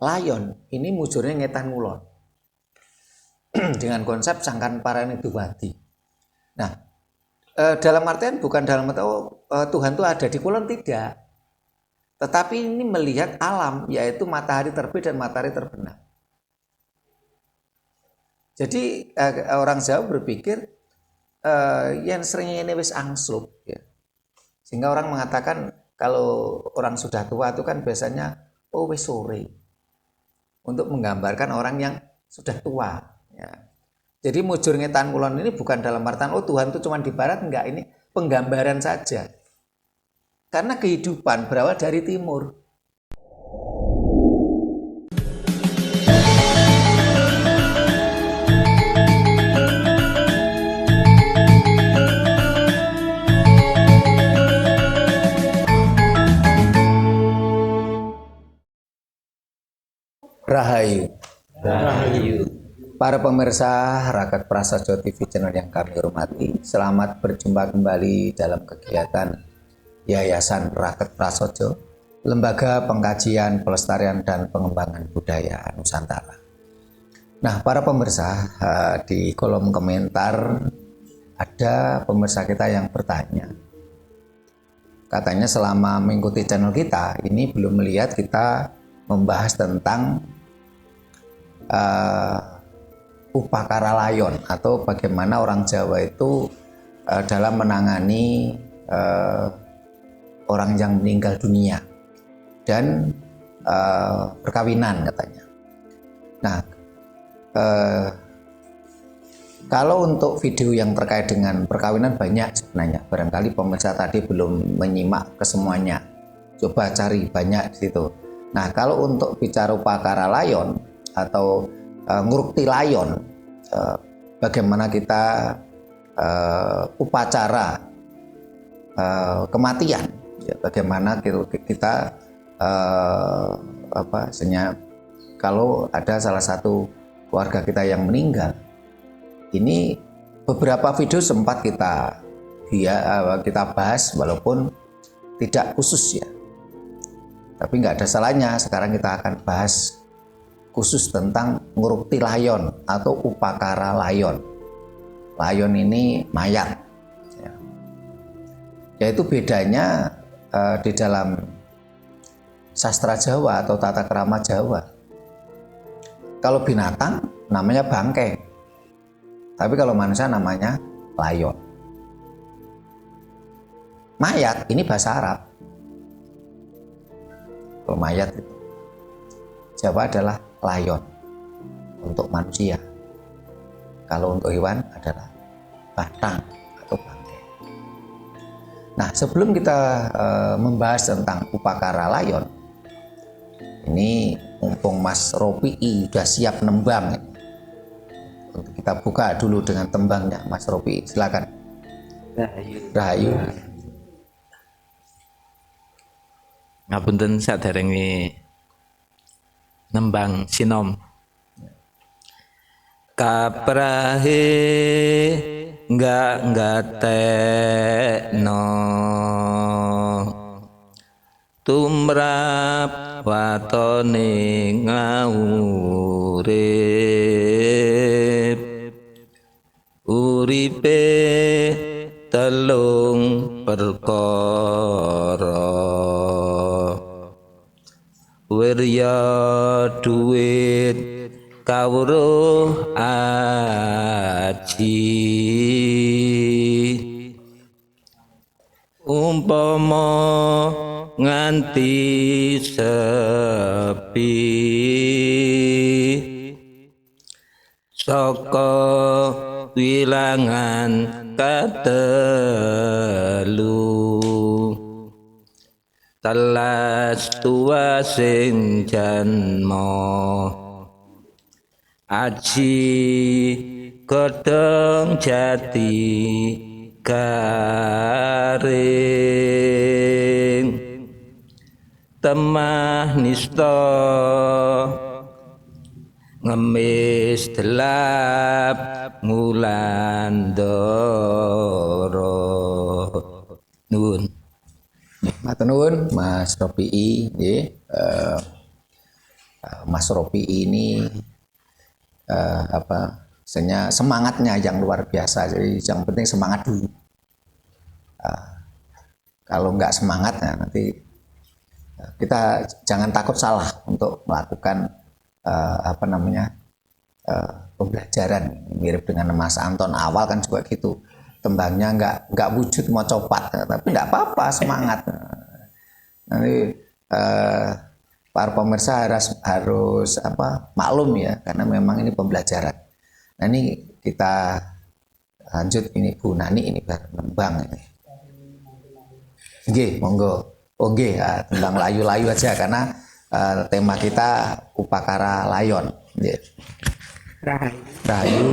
layon ini mujurnya ngetan ngulon dengan konsep sangkan parane duwadi. Nah, dalam artian bukan dalam arti Tuhan itu ada di kulon, tidak. Tetapi ini melihat alam, yaitu matahari terbit dan matahari terbenam. Jadi orang Jawa berpikir yang seringnya ini wis angsluk, ya. Sehingga orang mengatakan kalau orang sudah tua itu kan biasanya wis sore, untuk menggambarkan orang yang sudah tua, ya. Jadi mujur ngetan kulon ini bukan dalam artian Tuhan itu cuma di barat, enggak, ini penggambaran saja. Karena kehidupan berawal dari timur. Rahayu. Rahayu. Para pemirsa Raket Prasaja TV channel yang kami hormati, selamat berjumpa kembali dalam kegiatan Yayasan Raket Prasaja, Lembaga Pengkajian, Pelestarian dan Pengembangan Budaya Nusantara. Nah, para pemirsa, di kolom komentar ada pemirsa kita yang bertanya, katanya selama mengikuti channel kita ini belum melihat kita membahas tentang upakara layon, atau bagaimana orang Jawa itu dalam menangani orang yang meninggal dunia dan perkawinan katanya. Nah, kalau untuk video yang terkait dengan perkawinan banyak sebenarnya, barangkali pemirsa tadi belum menyimak kesemuanya, coba cari banyak di situ. Nah, kalau untuk bicara upakara layon atau ngurukti layon, bagaimana kita upacara kematian, ya, bagaimana kita kalau ada salah satu keluarga kita yang meninggal, ini beberapa video sempat kita bahas walaupun tidak khusus, ya, tapi nggak ada salahnya sekarang kita akan bahas khusus tentang ngurukti layon atau upakara layon. Layon ini mayat, ya. Yaitu bedanya di dalam sastra Jawa atau tata krama Jawa. Kalau binatang namanya bangkai, tapi kalau manusia namanya layon. Mayat ini bahasa Arab. Kalau mayat itu Jawa adalah layon untuk manusia. Kalau untuk hewan adalah batang atau bangkai. Nah, sebelum kita membahas tentang upakara layon, ini mumpung Mas Ropi'i sudah siap nembang, untuk kita buka dulu dengan tembangnya. Mas Ropi'i, silakan. Rahayu. Rahayu. Ngapunten saderenge nembang sinom. Kaprahe ngatekno tumrap watone ngurip, uripe telung perkara, wirya duit kawruh aji, umpama nganti sepi, saka wilangan katelu, telas tua sing janma, aji godhong jati garing, temah nista ngemis delap ngulan doro. Nuwun. Matur nuwun Mas Ropi'i, nggih. Mas Robi ini semangatnya yang luar biasa. Jadi yang penting semangat dulu. Kalau nggak semangat ya nanti kita jangan takut salah untuk melakukan pembelajaran. Mirip dengan Mas Anton awal kan juga gitu, tembangnya nggak wujud mau copat, tapi nggak apa-apa, semangat. Nanti para pemirsa harus maklum ya, karena memang ini pembelajaran. Nah ini kita lanjut, ini Bu Nani ini tembang ini. Nggih, monggo. Oh nggih, tembang layu-layu aja karena tema kita Upakara Layon. Nggih. Rahayu.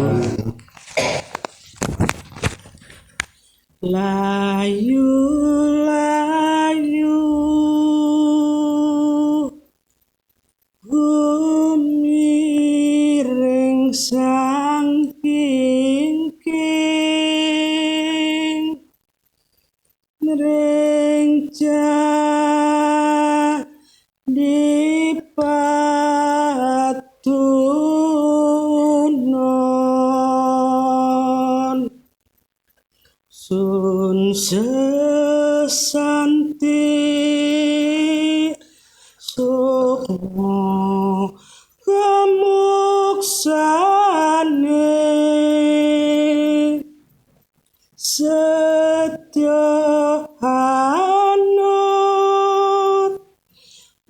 Layu layu gumiring sang kingking mrengja di patunon sun sesanti sukmo kamuksane setya anut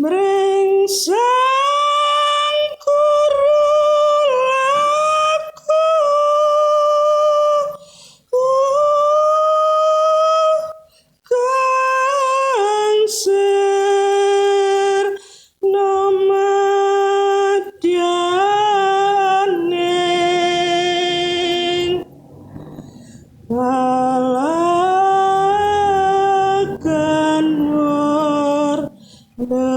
mring sang kurulaku kang sir namadyaning palagan nur lebu.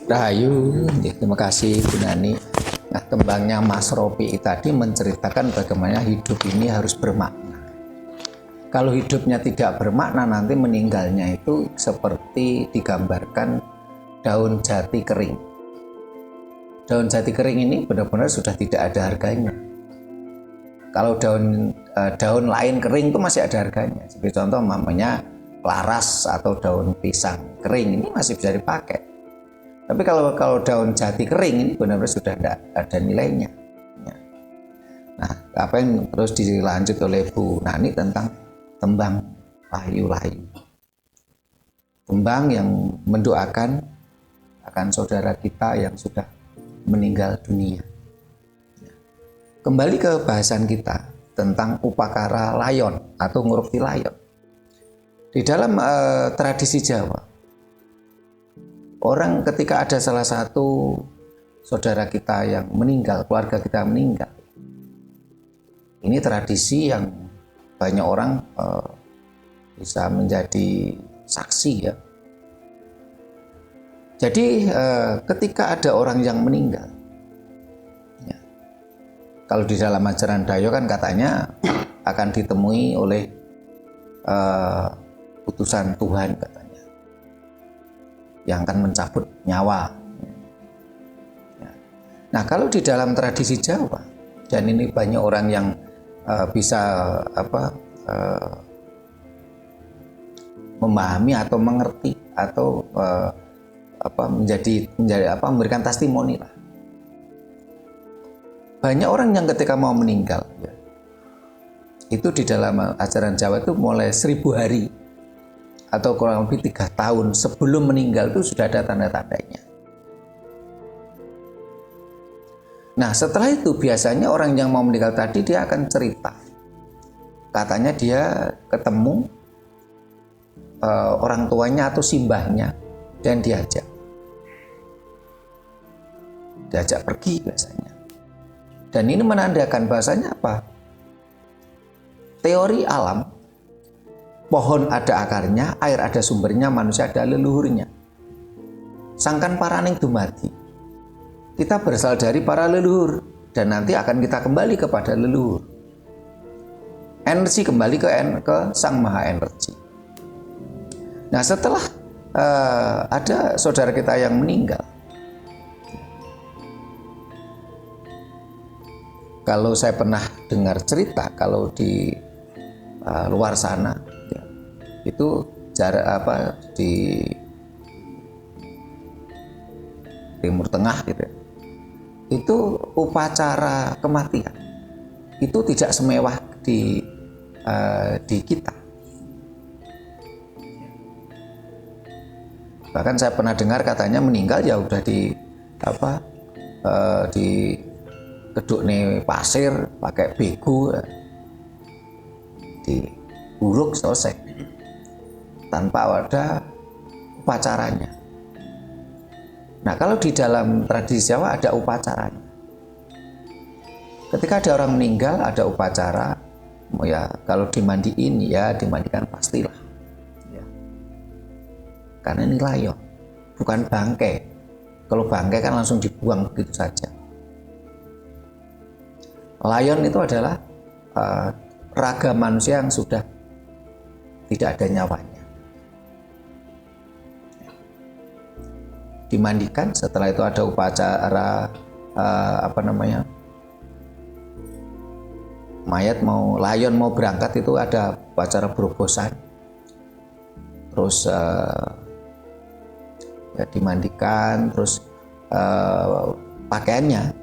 Rahayu, terima kasih Bu Nani. Nah, tembangnya Mas Robi tadi menceritakan bagaimana hidup ini harus bermakna. Kalau hidupnya tidak bermakna, nanti meninggalnya itu seperti digambarkan daun jati kering. Daun jati kering ini benar-benar sudah tidak ada harganya. Kalau daun lain kering itu masih ada harganya. Seperti contoh namanya laras atau daun pisang kering, ini masih bisa dipakai. Tapi kalau daun jati kering ini benar-benar sudah tidak ada nilainya. Nah, apa yang terus dilanjut oleh Bu Nani tentang tembang layu-layu. Tembang yang mendoakan akan saudara kita yang sudah meninggal dunia. Kembali ke bahasan kita tentang Upakara Layon atau Ngurukti Layon. Di dalam tradisi Jawa, orang ketika ada salah satu saudara kita yang meninggal, keluarga kita meninggal, ini tradisi yang banyak orang bisa menjadi saksi ya. Jadi ketika ada orang yang meninggal, ya, kalau di dalam ajaran Dayo kan katanya akan ditemui oleh utusan Tuhan katanya, yang akan mencabut nyawa. Ya. Nah kalau di dalam tradisi Jawa, dan ini banyak orang yang bisa memahami atau mengerti atau memberikan testimoni lah. Banyak orang yang ketika mau meninggal ya, itu di dalam ajaran Jawa itu mulai 1000 hari atau kurang lebih 3 tahun sebelum meninggal itu sudah ada tanda-tandanya. Nah setelah itu biasanya orang yang mau meninggal tadi dia akan cerita, katanya dia ketemu orang tuanya atau simbahnya dan diajak pergi biasanya. Dan ini menandakan bahasanya apa? Teori alam, pohon ada akarnya, air ada sumbernya, manusia ada leluhurnya. Sangkan paraning dumadi, kita berasal dari para leluhur dan nanti akan kita kembali kepada leluhur. Energi kembali ke Sang Maha Energi. Nah, setelah ada saudara kita yang meninggal, kalau saya pernah dengar cerita, kalau di luar sana ya, itu jarak di Timur Tengah gitu ya, itu upacara kematian itu tidak semewah di kita. Bahkan saya pernah dengar katanya meninggal ya udah di keduk nih pasir pakai begu, diburuk selesai tanpa ada upacaranya. Nah, kalau di dalam tradisi Jawa ada upacaranya. Ketika ada orang meninggal ada upacara, ya kalau dimandiin ya dimandikan pastilah. Ya. Karena ini layon, bukan bangkai. Kalau bangkai kan langsung dibuang begitu saja. Layon itu adalah raga manusia yang sudah tidak ada nyawanya. Dimandikan, setelah itu ada upacara mayat layon mau berangkat itu ada upacara berobosan. Terus ya dimandikan, terus pakaiannya.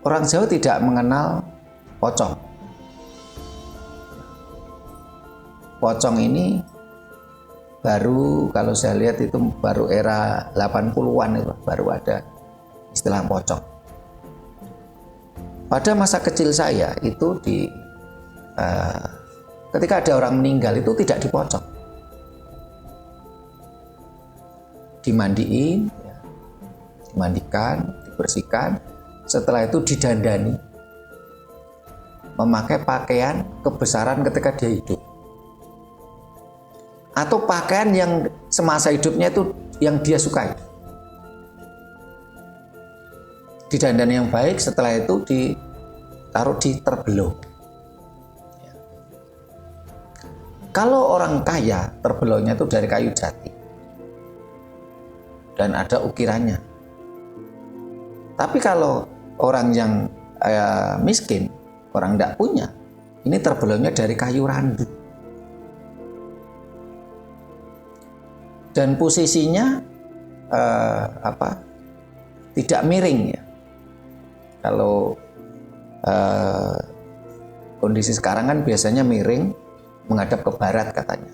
Orang Jawa tidak mengenal pocong. Pocong ini baru, kalau saya lihat itu baru era 80-an itu baru ada istilah pocong. Pada masa kecil saya itu ketika ada orang meninggal itu tidak dipocong, dimandiin, dimandikan, dibersihkan, setelah itu didandani, memakai pakaian kebesaran ketika dia hidup, atau pakaian yang semasa hidupnya itu yang dia sukai. Didandani yang baik, setelah itu ditaruh di terbelok. Kalau orang kaya, terbeloknya itu dari kayu jati dan ada ukirannya. Tapi kalau orang yang miskin, orang tidak punya, ini terbeloknya dari kayu randu. Dan posisinya tidak miring ya. Kalau kondisi sekarang kan biasanya miring menghadap ke barat katanya.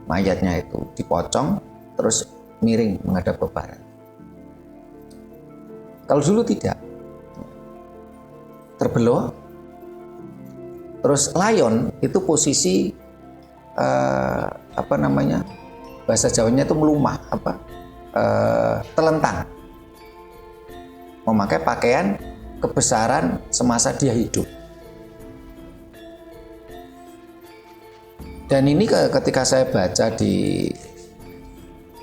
Mayatnya itu dipocong terus miring menghadap ke barat. Kalau dulu tidak, terbelok. Terus layon itu posisi bahasa Jawanya itu melumah, telentang, memakai pakaian kebesaran semasa dia hidup. Dan ini ketika saya baca di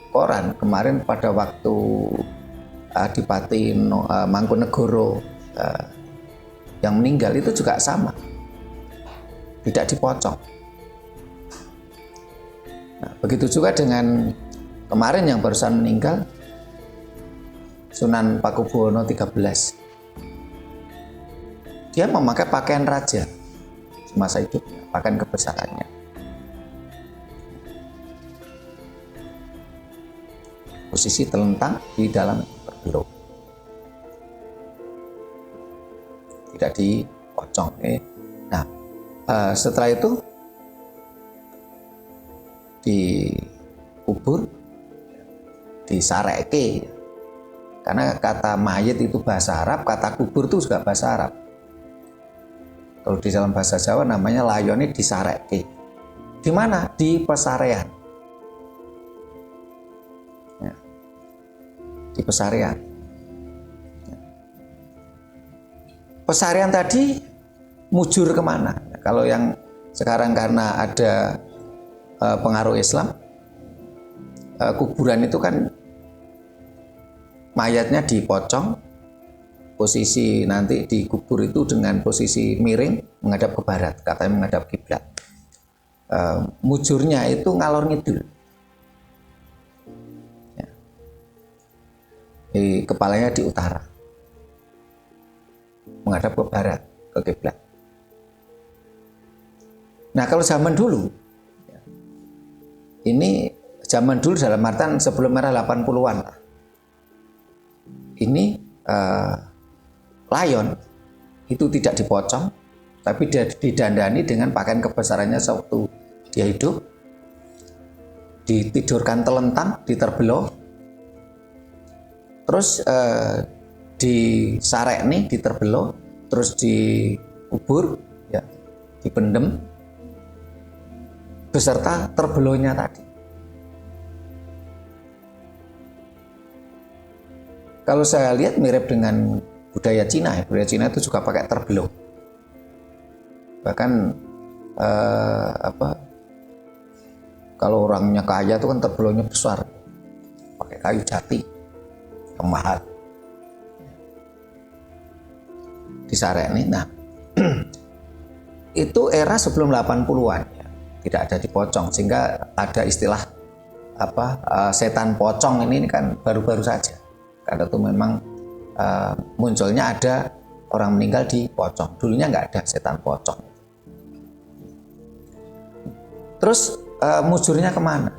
koran kemarin pada waktu Adipati Mangkunegoro yang meninggal itu juga sama, tidak dipocong. Nah, begitu juga dengan kemarin yang barusan meninggal, Sunan Pakubuwono 13. Dia memakai pakaian raja semasa hidupnya, pakaian kebesarannya. Posisi telentang di dalam terbelok, tidak dipocong. Nah, setelah itu dikubur, disareke. Karena kata mayit itu bahasa Arab, kata kubur itu juga bahasa Arab. Kalau di dalam bahasa Jawa namanya layone disareke. Di mana? Di pesarean. Ya. Di pesarean. Pesarean tadi mujur kemana? Kalau yang sekarang karena ada pengaruh Islam, kuburan itu kan mayatnya dipocong, posisi nanti dikubur itu dengan posisi miring menghadap ke barat, katanya menghadap kiblat. mujurnya itu ngalor ngidul. Ya. Kepalanya di utara, menghadap ke barat, ke kiblat. Nah kalau zaman dulu, ini zaman dulu dalam artian sebelum era 80-an lah. Ini layon itu tidak dipocong, tapi dia didandani dengan pakaian kebesarannya sewaktu dia hidup, ditidurkan telentang, diterbelo, terus disarek nih, diterbelo, terus dikubur, ya, dipendem, beserta terbelonya tadi. Kalau saya lihat mirip dengan budaya Cina, ya. Budaya Cina itu juga pakai terbelo. Bahkan kalau orangnya kaya itu kan terbelonya besar, pakai kayu jati yang mahal. Disarek nih. Nah, itu era sebelum 80-an, ya. Tidak ada dipocong, sehingga ada istilah setan pocong ini kan baru-baru saja. Karena itu memang munculnya ada orang meninggal di pocong. Dulunya nggak ada setan pocong. Terus mujurnya kemana?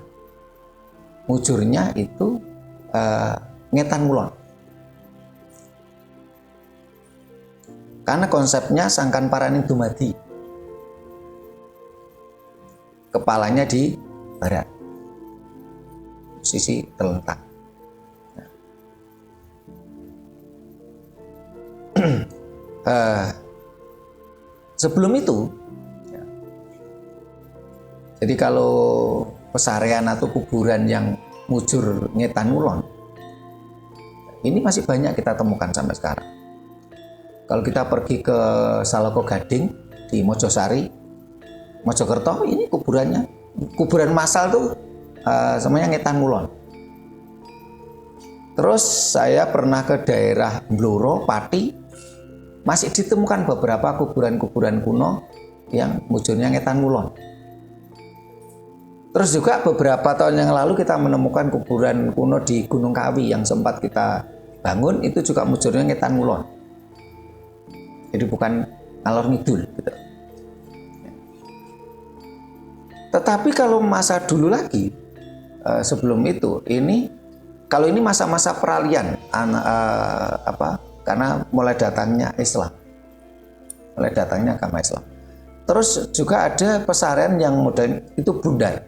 Mujurnya itu ngetan ngulon. Karena konsepnya sangkan paraning dumadi. Kepalanya di barat, sisi telentang. Sebelum itu, ya, jadi kalau pesarean atau kuburan yang mujur ngetan ngulon, ini masih banyak kita temukan sampai sekarang. Kalau kita pergi ke Saloko Gading di Mojosari, Mojokerto, ini kuburan massal tuh semuanya ngetan ngulon. Terus saya pernah ke daerah Blora, Pati, masih ditemukan beberapa kuburan-kuburan kuno yang mujurnya ngetan ngulon. Terus juga beberapa tahun yang lalu kita menemukan kuburan kuno di Gunung Kawi yang sempat kita bangun, itu juga mujurnya ngetan ngulon. Jadi bukan ngalor ngidul gitu. Tetapi kalau masa dulu lagi, sebelum itu, kalau ini masa-masa peralihan, karena mulai datangnya Islam, mulai datangnya agama Islam. Terus juga ada pesarean yang modern itu bundar.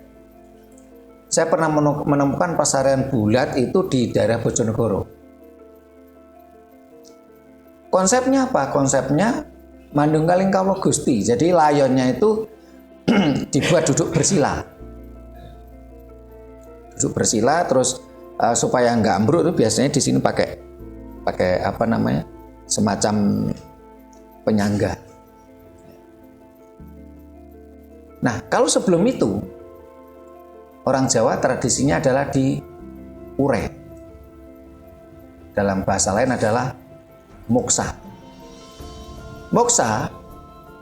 Saya pernah menemukan pesarean bulat itu di daerah Bojonegoro. Konsepnya apa? Konsepnya Mandungkaling Kawula Gusti. Jadi layonnya itu dibuat duduk bersila. Duduk bersila, terus supaya nggak ambruk itu biasanya di sini pakai semacam penyangga. Nah, kalau sebelum itu orang Jawa tradisinya adalah diure. Dalam bahasa lain adalah moksa. Moksa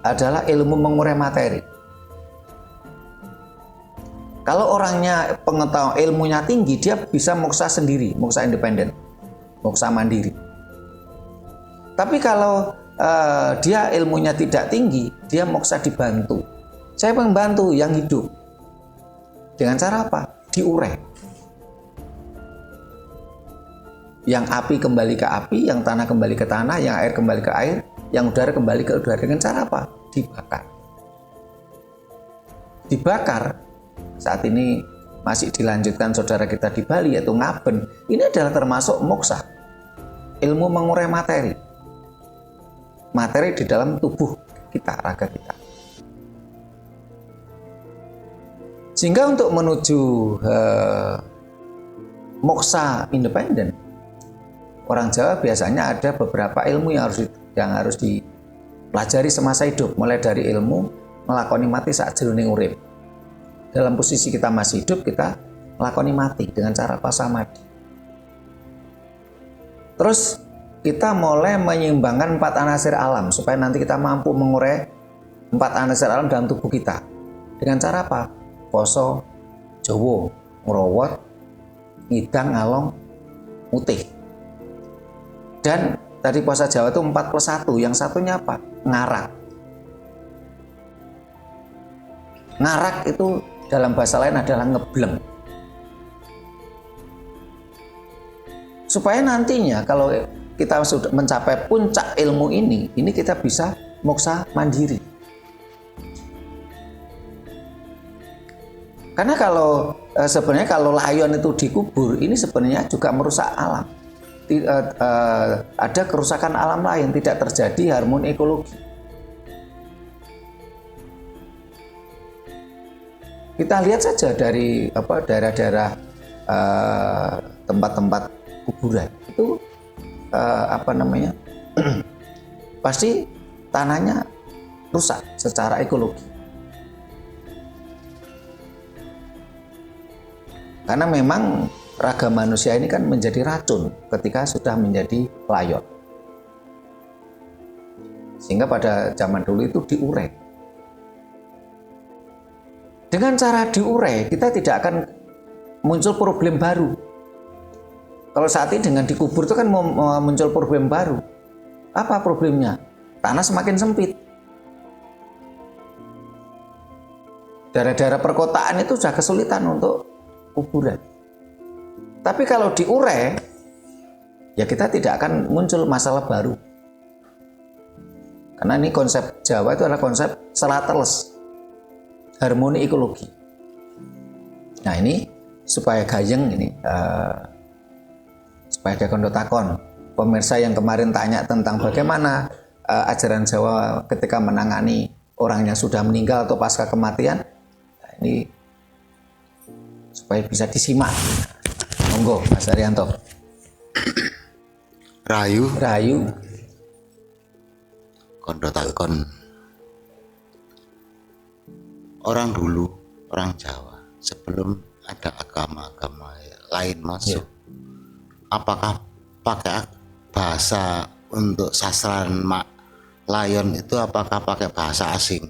adalah ilmu mengurai materi. Kalau orangnya pengetahuan ilmunya tinggi, dia bisa moksa sendiri, moksa independen, moksa mandiri. Tapi kalau dia ilmunya tidak tinggi, dia moksa dibantu. Saya membantu yang hidup. Dengan cara apa? Diure. Yang api kembali ke api, yang tanah kembali ke tanah, yang air kembali ke air, yang udara kembali ke udara. Dengan cara apa? Dibakar. Dibakar. Saat ini masih dilanjutkan saudara kita di Bali, yaitu ngaben. Ini adalah termasuk moksa, ilmu mengurai materi. Materi di dalam tubuh kita, raga kita. Sehingga untuk menuju moksa independen, orang Jawa biasanya ada beberapa ilmu yang harus dipelajari semasa hidup, mulai dari ilmu melakoni mati saat jroning urip. Dalam posisi kita masih hidup, kita melakoni mati dengan cara pasamadi. Terus kita mulai menyeimbangkan 4 anasir alam supaya nanti kita mampu mengurai 4 anasir alam dalam tubuh kita. Dengan cara apa? Poso Jawa, ngrawat, ngidang, ngalong, mutih. Dan tadi puasa Jawa itu 4+1, yang satunya apa? Ngarak. Ngarak itu dalam bahasa lain adalah ngebleng. Supaya nantinya kalau kita sudah mencapai puncak ilmu ini kita bisa moksa mandiri. Karena kalau sebenarnya kalau layon itu dikubur, ini sebenarnya juga merusak alam. Ada kerusakan alam lain, tidak terjadi harmoni ekologi. Kita lihat saja dari daerah-daerah tempat-tempat kuburan itu pasti tanahnya rusak secara ekologi. Karena memang raga manusia ini kan menjadi racun ketika sudah menjadi layon. Sehingga pada zaman dulu itu diurai. Dengan cara diurai, kita tidak akan muncul problem baru. Kalau saat ini dengan dikubur itu kan muncul problem baru. Apa problemnya? Tanah semakin sempit. Daerah-daerah perkotaan itu sudah kesulitan untuk kuburan. Tapi kalau diurai, ya kita tidak akan muncul masalah baru. Karena ini konsep Jawa itu adalah konsep selateles, harmoni ekologi. Nah ini supaya gayeng ini, supaya ada takon. Pemirsa yang kemarin tanya tentang bagaimana ajaran Jawa ketika menangani orang yang sudah meninggal atau pasca kematian, nah, ini supaya bisa disimak. Monggo Mas Arianto. Rayu kondo takon. Orang dulu, orang Jawa sebelum ada agama-agama lain masuk, apakah pakai bahasa untuk sastralan layon itu, apakah pakai bahasa asing,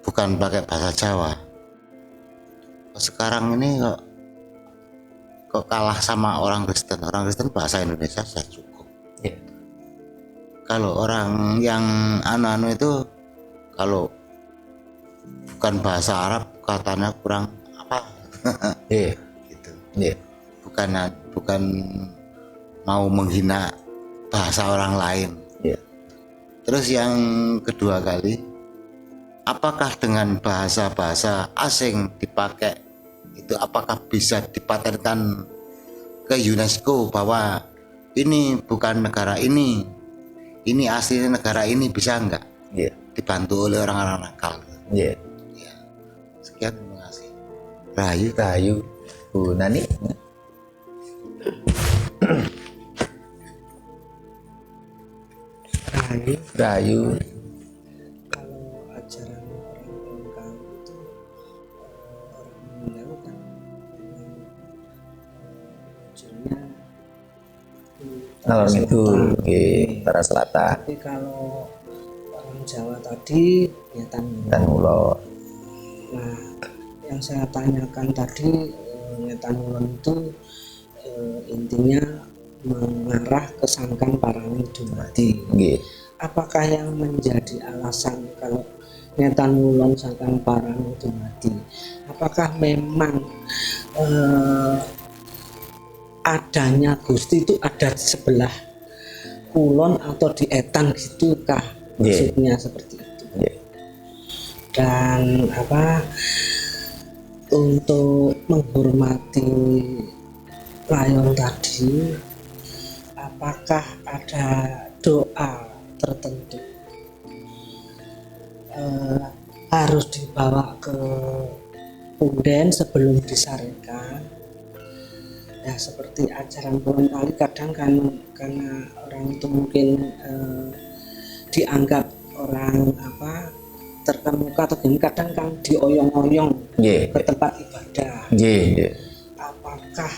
bukan pakai bahasa Jawa? Sekarang ini kok kalah sama orang Kristen. Orang Kristen bahasa Indonesia sudah cukup. Yeah. Kalau orang yang anu itu, kalau bukan bahasa Arab katanya kurang apa? Yeah. Gitu. Yeah. Bukan mau menghina bahasa orang lain. Yeah. Terus yang kedua kali, apakah dengan bahasa-bahasa asing dipakai itu, apakah bisa dipatenkan ke UNESCO bahwa ini bukan negara ini asli negara ini, bisa enggak? Yeah. Dibantu oleh orang-orang nakal. Yeah. Ya. Sekian, terima kasih. Rayu Bu Nani. Rayu. Kalau ajaran orang Bangka itu orang meninggal kan munculnya di Ngalor Selatan. Ngidul, Utara Selatan. Tapi kalau orang Jawa tadi Nyetan Dan Mulor. Nah, yang saya tanyakan tadi, Nyetan Ulon itu intinya mengarah ke Sangkan Parang Dumadi. Nggih. Apakah yang menjadi alasan kalau Nyetan Ulon Sangkan Parang Dumadi? Apakah memang adanya Gusti itu ada di sebelah kulon atau di etan gitukah? Maksudnya seperti itu. Yeah. Dan untuk menghormati layon tadi, apakah ada doa tertentu harus dibawa ke punden sebelum disarekan? Ya seperti ajaran Kulon Kali, kadang kan karena orang itu mungkin dianggap orang terkemuka atau gini, kadang kan dioyong-oyong ke tempat ibadah. Apakah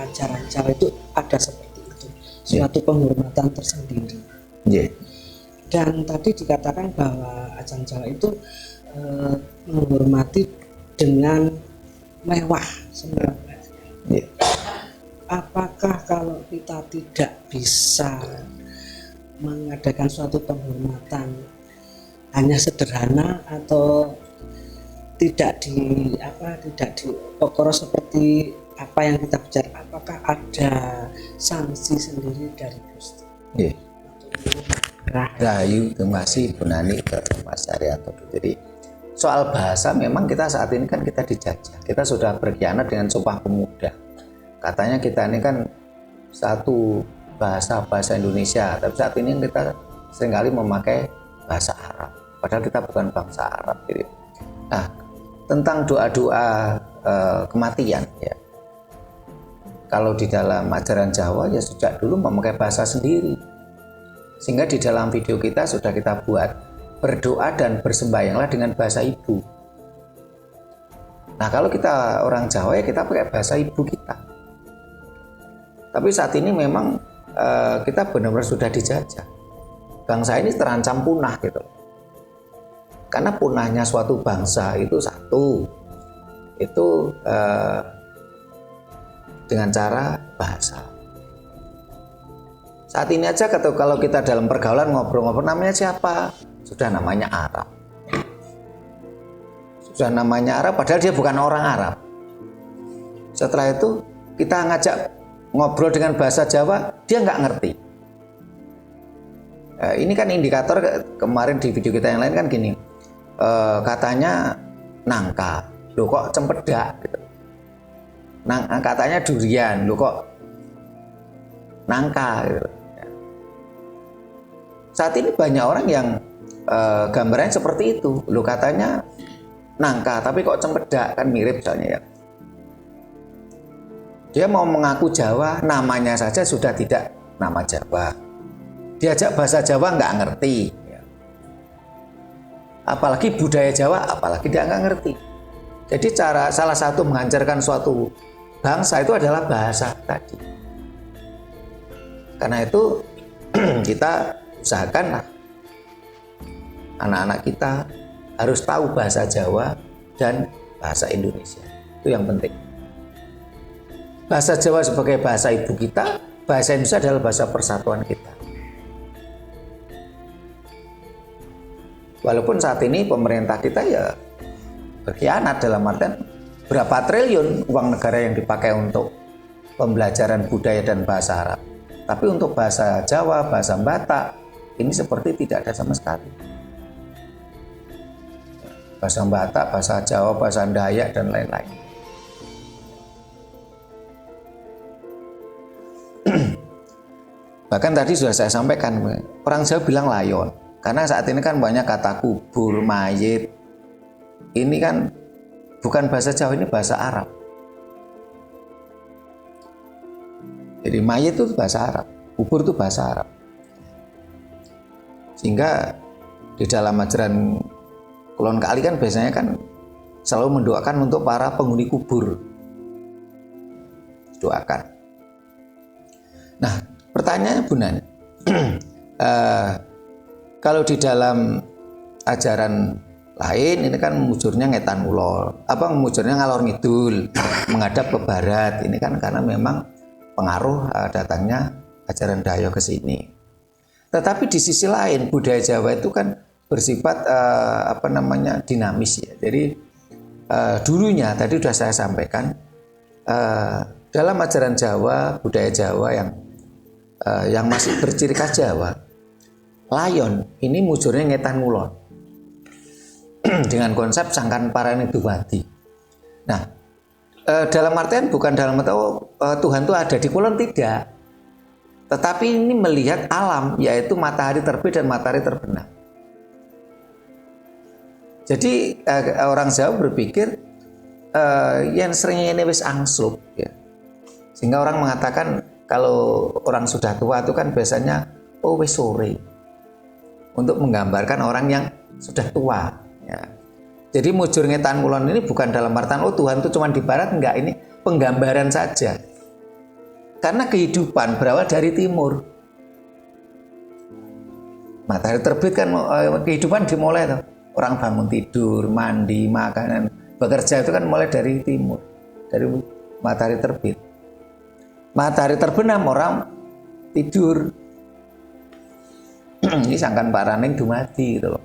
ajaran Jawa itu ada seperti itu, suatu penghormatan tersendiri? Dan tadi dikatakan bahwa ajaran Jawa itu menghormati dengan mewah semua. Ya. Apakah kalau kita tidak bisa mengadakan suatu penghormatan hanya sederhana atau tidak dipokoro seperti apa yang kita bicara, apakah ada sanksi sendiri dari Gusti? Ya. Rahayu, terima kasih Bu Nani ke Mas Haryanto. Jadi soal bahasa memang kita saat ini kan kita dijajah, kita sudah berkhianat dengan Sumpah Pemuda. Katanya kita ini kan satu bahasa Indonesia, tapi saat ini kita seringkali memakai bahasa Arab, padahal kita bukan bangsa Arab. Gitu. Nah, tentang doa-doa kematian, ya, kalau di dalam ajaran Jawa ya sejak dulu memakai bahasa sendiri, sehingga di dalam video kita sudah kita buat berdoa dan bersembahyanglah dengan bahasa ibu. Nah, kalau kita orang Jawa ya kita pakai bahasa ibu kita. Tapi saat ini memang kita benar-benar sudah dijajah. Bangsa ini terancam punah gitu. Karena punahnya suatu bangsa itu satu, itu dengan cara bahasa. Saat ini aja kalau kita dalam pergaulan ngobrol-ngobrol namanya siapa? Sudah namanya Arab. Sudah namanya Arab padahal dia bukan orang Arab. Setelah itu kita ngajak ngobrol dengan bahasa Jawa, dia nggak ngerti. Ini kan indikator kemarin di video kita yang lain kan gini, katanya nangka, lo kok cempedak gitu. Katanya durian, lo kok nangka gitu. Saat ini banyak orang yang gambarannya seperti itu, lo katanya nangka tapi kok cempedak, kan mirip soalnya ya. Dia mau mengaku Jawa, namanya saja sudah tidak nama Jawa. Diajak bahasa Jawa nggak ngerti. Apalagi budaya Jawa, apalagi dia nggak ngerti. Jadi salah satu menghancurkan suatu bangsa itu adalah bahasa tadi. Karena itu kita usahakan anak-anak kita harus tahu bahasa Jawa dan bahasa Indonesia. Itu yang penting. Bahasa Jawa sebagai bahasa ibu kita, bahasa Indonesia adalah bahasa persatuan kita. Walaupun saat ini pemerintah kita ya berkhianat dalam artian berapa triliun uang negara yang dipakai untuk pembelajaran budaya dan bahasa Arab. Tapi untuk bahasa Jawa, bahasa Batak, ini seperti tidak ada sama sekali. Bahasa Batak, bahasa Jawa, bahasa Dayak, dan lain-lain. Bahkan tadi sudah saya sampaikan, orang Jawa bilang layon. Karena saat ini kan banyak kata kubur, mayit. Ini kan bukan bahasa Jawa, ini bahasa Arab. Jadi mayit itu bahasa Arab, kubur itu bahasa Arab. Sehingga di dalam ajaran Kulon Kali kan biasanya kan selalu mendoakan untuk para penghuni kubur. Doakan. Nah, pertanyaannya Bu Nani, kalau di dalam ajaran lain ini kan mujurnya ngetan ulol, mujurnya ngalor ngidul, menghadap ke barat. Ini kan karena memang pengaruh datangnya ajaran Dayo ke sini. Tetapi di sisi lain budaya Jawa itu kan bersifat dinamis ya. Jadi dulunya tadi sudah saya sampaikan dalam ajaran Jawa, budaya Jawa yang masih berciri khas Jawa, layon ini mujurnya ngetan ngulon dengan konsep sangkan parane duwadi. Nah, dalam artian bukan dalam arti Tuhan itu ada di kulon, tidak, tetapi ini melihat alam, yaitu matahari terbit dan matahari terbenam. Jadi orang Jawa berpikir yang seringnya ini wis angsup ya. Sehingga orang mengatakan kalau orang sudah tua itu kan biasanya wis sore, untuk menggambarkan orang yang sudah tua ya. Jadi mujur ngetan kulon ini bukan dalam artian Tuhan itu cuma di barat, enggak, ini penggambaran saja. Karena kehidupan berawal dari timur. Matahari terbit kan kehidupan dimulai tuh. orang bangun tidur, mandi, makanan, bekerja itu kan mulai dari timur, dari matahari terbit. Matahari terbenam orang tidur. Ini sangkan paraning dumadi gitu loh.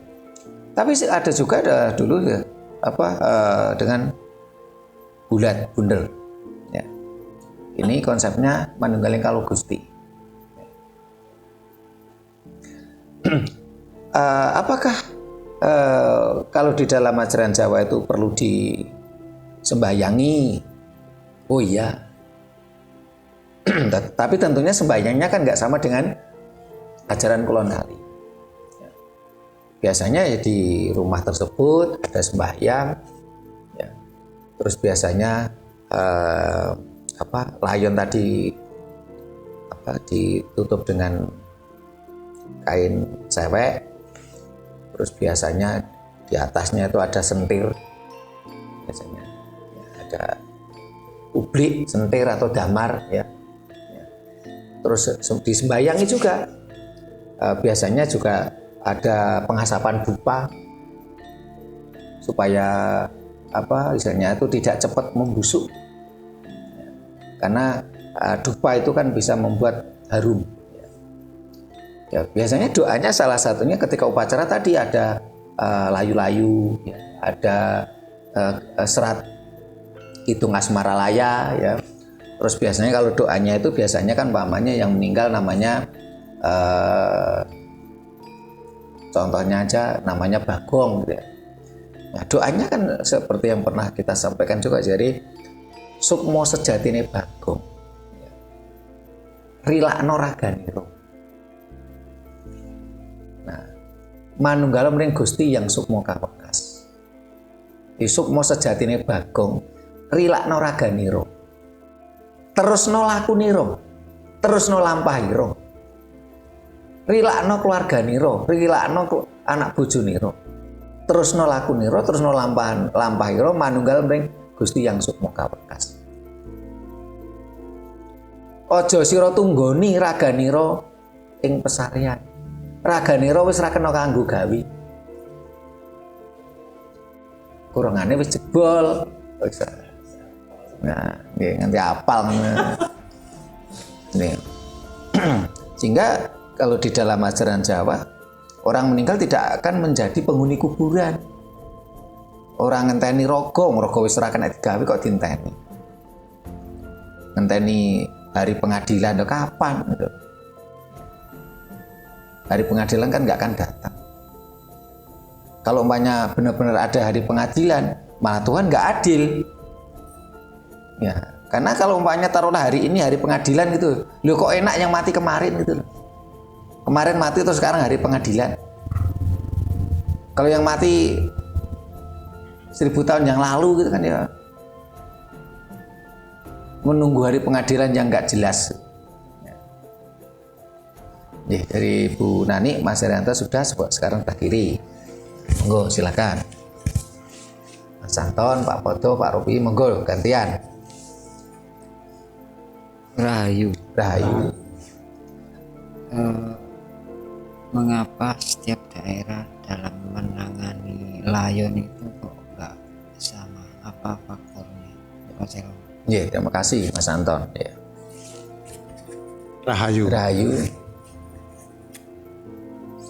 Tapi ada juga dulu ya, dengan bulat bundel. Ya. Ini konsepnya manunggaling kalau Gusti. Apakah kalau di dalam ajaran Jawa itu perlu disembahyangi? Oh iya. Tapi tentunya sembahyangnya kan nggak sama dengan ajaran kolonial. Biasanya ya di rumah tersebut ada sembahyang, ya. Terus biasanya layon tadi ditutup dengan kain sewek. Terus biasanya di atasnya itu ada sentir, biasanya ya, ada ublik, sentir atau damar, ya. Terus disembahyangi juga, biasanya juga ada penghasapan dupa supaya istilahnya itu tidak cepat membusuk, karena dupa itu kan bisa membuat harum. Ya, biasanya doanya salah satunya ketika upacara tadi ada layu-layu, ya, ada serat hitung asmara laya, ya. Terus biasanya kalau doanya itu biasanya kan pamannya yang meninggal namanya contohnya aja namanya Bagong gitu ya. Nah, doanya kan seperti yang pernah kita sampaikan juga, jadi sukmo sejatine Bagong, rilakno raganiro. Nah, manunggal mring Gusti yang sukmo kawekas. Di sukmo sejatine Bagong, rilakno raganiro. Terusno lakuniro, terusno lampahiro. Rilakno keluarganiro, rilakno anak bojoniro. Terusno lakuniro, terusno lampahiro manunggal mring Gusti yang sukmo kawekas. Aja sira tunggoni raganiro ing pesarian. Raganiro wis ra kena kanggo gawi. Kurangane wis jebol. Nah, nggih nganti apal. Nih. Sehingga kalau di dalam ajaran Jawa, orang meninggal tidak akan menjadi penghuni kuburan. Orang ngenteni rogo wis ora kena digawe kok dinteni. Ngenteni hari pengadilan kapan gitu. Hari pengadilan kan nggak akan datang. Kalau umpamanya benar-benar ada hari pengadilan, malah Tuhan nggak adil. Ya, karena kalau umpamanya taruhlah hari ini hari pengadilan gitu, loh kok enak yang mati kemarin gitu. Kemarin mati terus sekarang hari pengadilan. Kalau yang mati 1000 tahun yang lalu gitu kan ya, menunggu hari pengadilan yang nggak jelas. Ya, dari Bu Nani, Mas Herianto sudah, sekarang sebelah kiri. Monggo silakan. Mas Anton, Pak Foto, Pak Robi, monggo gantian. Rahayu. Mengapa setiap daerah dalam menangani layon itu kok nggak sama? Apa faktornya? Mas Elo? Ya, terima kasih Mas Anton. Ya. Rahayu.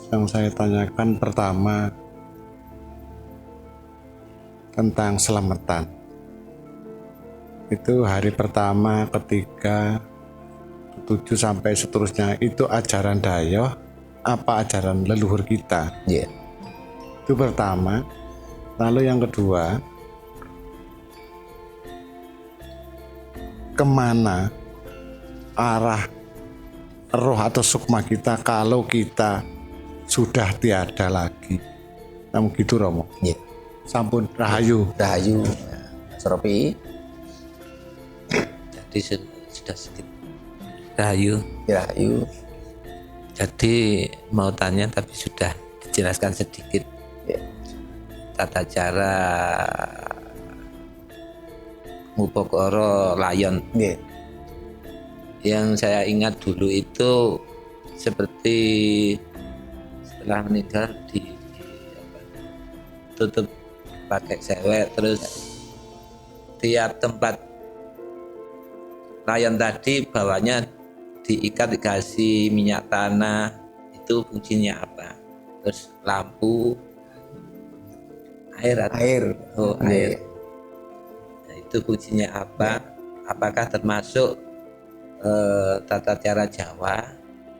Yang saya tanyakan pertama tentang selamatan. Itu hari pertama, ketiga, 7 sampai seterusnya itu ajaran Dayoh apa ajaran leluhur kita? Yeah. Itu pertama. Lalu yang kedua, kemana arah roh atau sukma kita kalau kita sudah tiada lagi? Namun gitu Romo. Yeah. Sampun Rahayu. Mas Robi. Jadi sudah sedikit Rahayu. Jadi mau tanya tapi sudah dijelaskan sedikit. Ya. Tata cara ngupokoro layon. Yeah. Yang saya ingat dulu itu seperti setelah meninggal tutup pakai sewek, terus tiap tempat layon tadi bawahnya diikat, dikasih minyak tanah. Itu fungsinya apa? Terus lampu, air. Oh, air. Nah, itu fungsinya apa? Apakah termasuk tata cara Jawa?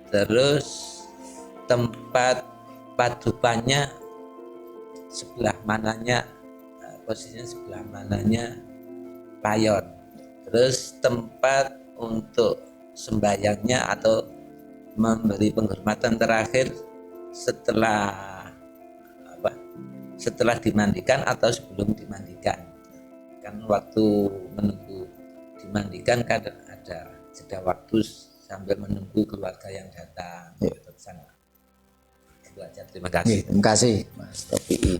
Terus tempat padupannya sebelah mananya, posisinya sebelah mananya layon. Terus tempat untuk sembayangnya atau memberi penghormatan terakhir setelah setelah dimandikan atau sebelum dimandikan. Kan waktu menunggu dimandikan kan ada jeda waktu sambil menunggu keluarga yang datang ke sana. Itu aja, terima kasih. Terima kasih Mas Topi.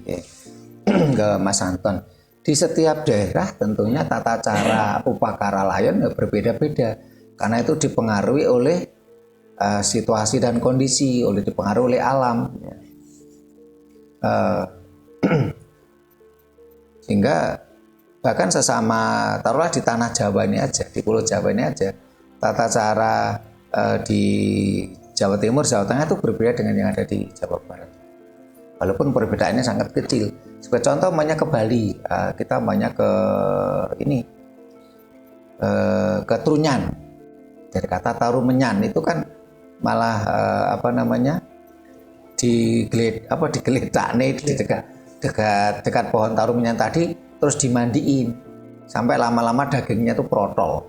Ke Mas Anton. Di setiap daerah tentunya tata cara upacara layon berbeda-beda karena itu dipengaruhi oleh situasi dan kondisi, dipengaruhi oleh alam. Sehingga bahkan sesama taruhlah di tanah Jawa ini aja, di Pulau Jawa ini aja, tata cara di Jawa Timur, Jawa Tengah itu berbeda dengan yang ada di Jawa Barat. Walaupun perbedaannya sangat kecil. Sebagai contoh, banyak ke Bali, kita banyak ke ke Trunyan. Dari kata taruh menyan itu kan malah digeletak nih di dekat pohon taruh menyan tadi, terus dimandiin sampai lama-lama dagingnya tuh protol,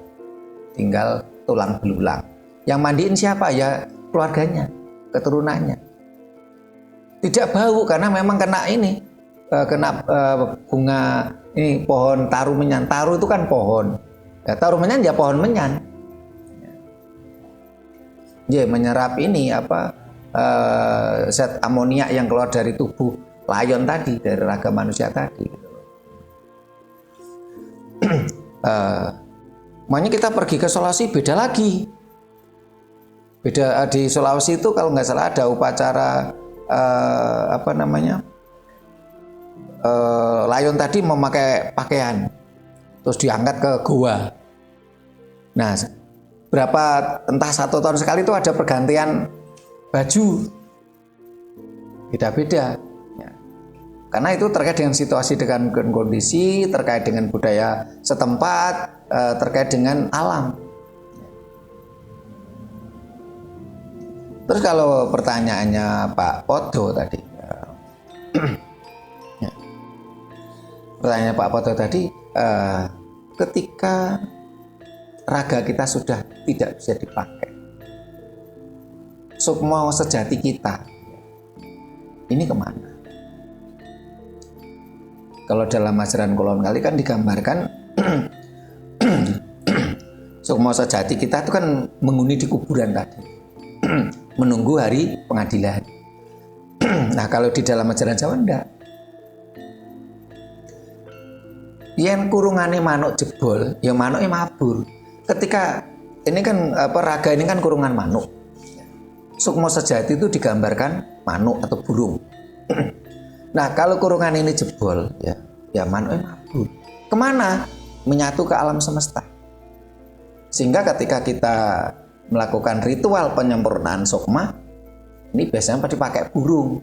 tinggal tulang belulang. Yang mandiin siapa? Ya keluarganya, keturunannya. Tidak bau karena memang kena bunga ini, pohon taruh menyan. Taruh itu kan pohon, ya, taruh menyan ya pohon menyan. Ya, menyerap zat amoniak yang keluar dari tubuh layon tadi, dari raga manusia tadi. Makanya kita pergi ke Sulawesi beda lagi. Beda di Sulawesi itu kalau nggak salah ada upacara layon tadi memakai pakaian terus diangkat ke goa. Nah, entah 1 tahun sekali itu ada pergantian baju, beda-beda ya. Karena itu terkait dengan situasi, dengan kondisi, terkait dengan budaya setempat, terkait dengan alam. Terus kalau pertanyaannya Pak Podo tadi, pertanyaan Pak Podo tadi, ketika raga kita sudah tidak bisa dipakai, sukma sejati kita ini kemana? Kalau dalam ajaran Kulon Kali kan digambarkan sukma sejati kita itu kan menghuni di kuburan tadi, menunggu hari pengadilan. Nah, kalau di dalam ajaran Jawa enggak. Yen kurungane manuk jebol, ya manuke mabur. Ketika ini kan raga ini kan kurungan manuk. Sukma sejati itu digambarkan manuk atau burung. Nah, kalau kurungan ini jebol, ya manuke mabur. Kemana? Menyatu ke alam semesta. Sehingga ketika kita melakukan ritual penyempurnaan sukma, ini biasanya dipakai burung.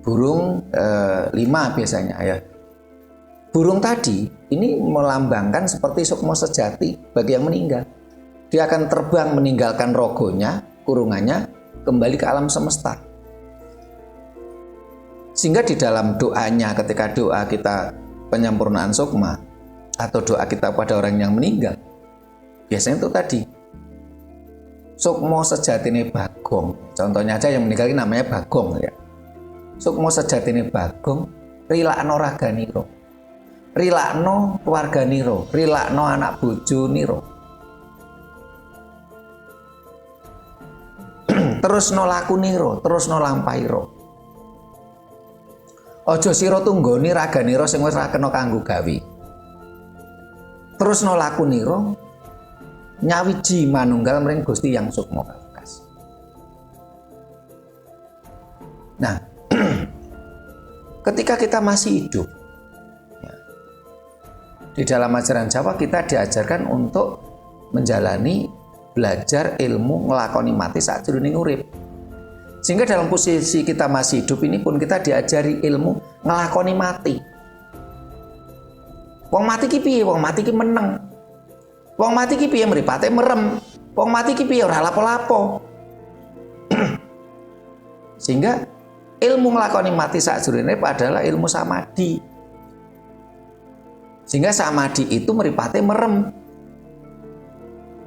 Burung 5 biasanya ya. Burung tadi ini melambangkan seperti sukma sejati bagi yang meninggal. Dia akan terbang meninggalkan rogonya, kurungannya, kembali ke alam semesta. Sehingga di dalam doanya, ketika doa kita penyempurnaan sukma atau doa kita pada orang yang meninggal, biasanya itu tadi sukma sejatine Bagong. Contohnya aja yang meninggal ini namanya Bagong ya. Sukma sejatine Bagong, rilakno raganiro, rilakno keluarganiro, rilakno anak bojo niro. Terus no laku niro, terus no lampairo. Ojo sira tunggoni raganiro sing wis ra kena kanggo gawe. Terus no laku niro, nyawiji manunggal mring Gusti yang sukma kakas. Nah, ketika kita masih hidup, ya, di dalam ajaran Jawa kita diajarkan untuk menjalani belajar ilmu ngelakoni mati saat jroning urip. Sehingga dalam posisi kita masih hidup ini pun kita diajari ilmu ngelakoni mati. Wong mati ki piye? Wong mati ki meneng. Wong mati ki piye? Mripate merem. Wong mati ki piye? Ora lapo-lapo. Sehingga ilmu ngelakoni mati saat jroning urip adalah ilmu samadhi. Sehingga samadhi itu mripate merem.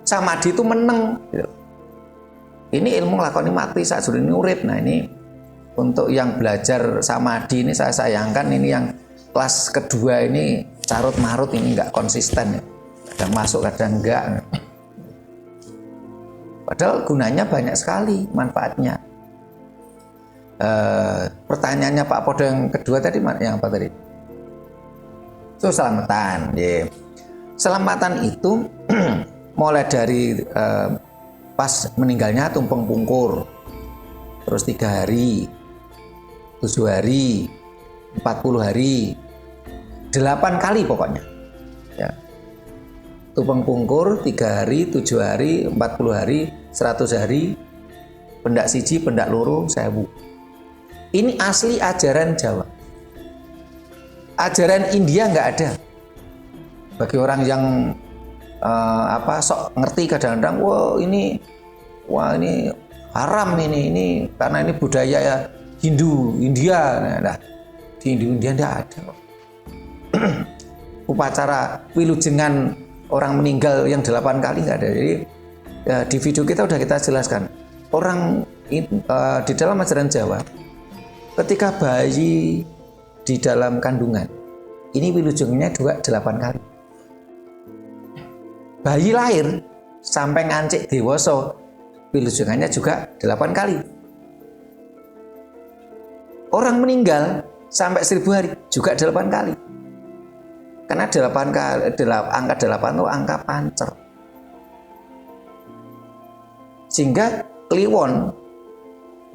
Samadhi itu meneng. Ini ilmu ngelakoni mati saat jroning urip. Nah, ini untuk yang belajar samadhi ini saya sayangkan, ini yang kelas kedua ini carut marut, ini nggak konsisten ya. Kadang masuk kadang enggak. Padahal gunanya banyak sekali manfaatnya. Pertanyaannya Pak Podo yang kedua tadi, yang apa tadi? So, selamatan. Yeah. Selamatan itu mulai dari pas meninggalnya tumpeng pungkur, terus 3 hari, 7 hari, 40 hari, 8 kali pokoknya. Ya. Tumpeng pungkur 3 hari, 7 hari, 40 hari, 100 hari, pendak siji, pendak loro, 1000. Ini asli ajaran Jawa. Ajaran India nggak ada. Bagi orang yang sok ngerti kadang-kadang, wah ini haram ini karena ini budaya ya Hindu India. Nah, di Hindu India nggak ada. Upacara wilujengan orang meninggal yang 8 kali nggak ada. Jadi ya, di video kita udah kita jelaskan. Orang di dalam ajaran Jawa, ketika bayi di dalam kandungan, ini wilujengannya 8 kali. Bayi lahir sampai ngancik dewasa, wilujengannya juga 8 kali. Orang meninggal sampai 1000 hari juga 8 kali. Karena 8 kali, angka 8 itu angka pancer. Sehingga kliwon,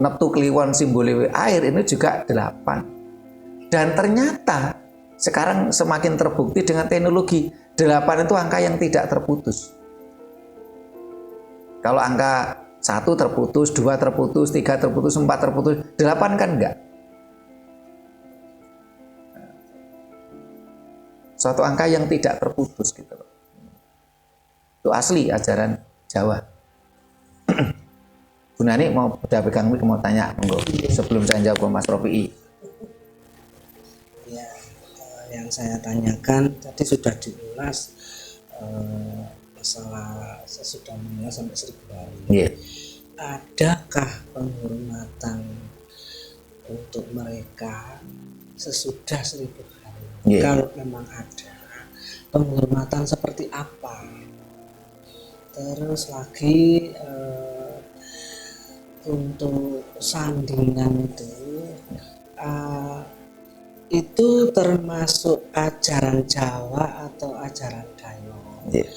neptu kliwon simbole air ini juga 8. Dan ternyata sekarang semakin terbukti dengan teknologi, 8 itu angka yang tidak terputus. Kalau angka 1 terputus, 2 terputus, 3 terputus, 4 terputus, 8 kan enggak. Suatu angka yang tidak terputus gitu loh. Itu asli ajaran Jawa. Bu Nani mau udah pegang mic, mau tanya monggo sebelum saya jawab ke Mas Rofi'i. Ya, yang saya tanyakan tadi sudah diulas masalah sesudah meninggal sampai 1000 hari. Yeah. Adakah penghormatan untuk mereka sesudah 1000 hari? Yeah. Kalau memang ada, penghormatan seperti apa? Terus lagi untuk sandingan itu termasuk ajaran Jawa atau ajaran Dayak? Yeah.